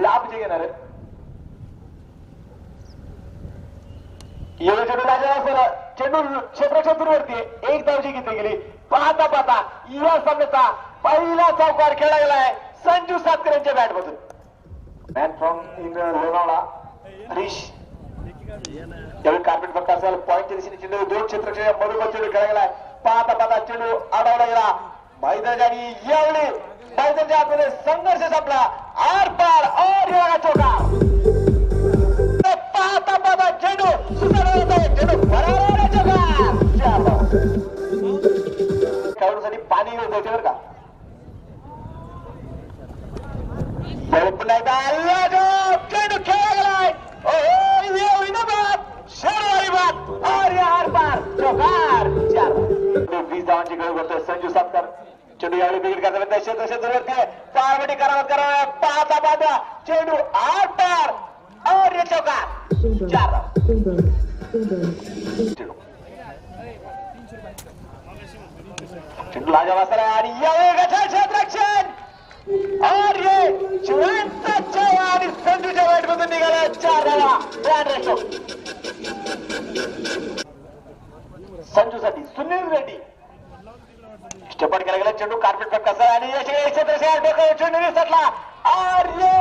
लाभ जे घेणार एवढं चेंडू राजा असं चेंडू क्षेत्राच्या दूरवरती एक धावची घेतली गेली. पाहता पाहता या सामन्याचा पहिला चौकार खेळला गेलाय संजू सातकर यांच्या बॅट मधून. Man from in Lonavala Harish यावेळी कार्पेट फक्त असेल पॉईंटच्या दिशेने चेंडू दोन क्षेत्राच्या बरोबर चेंडू खेळला गेलाय. पाहता पाहता चेंडू अडवला गेला मैदानाच्या आणि यावेळी मैदानाच्या आतमध्ये संघर्ष संपला. आर पार और या चौका. पाहता पाहता चेंडू चेंडू खेळाडूसाठी पाणी घेऊन जायचे बरं का. चेंडू खेळला गेलाय. शनिवारी बात और आर पार चौकार. 20 धावांची गळ करतोय संजू सातकर. चेंडू यावेळी बिघड करता क्षेत्रावरती पारवडी करावत करावा. पाहता पाहता चेंडू आर पार और ये चौकार. 4 चेंडू लाजवाब आणि यावेळी क्षेत्ररक्षण और ये शिवांचा आणि संजूच्या बॅट मधून निघाला 4 धावा. संजू साठी सुनील रेड्डी स्टेपन केला गेला. चेंडू कार्पेट पर कसा आणि क्षेत्र चेंडू विसरला और ये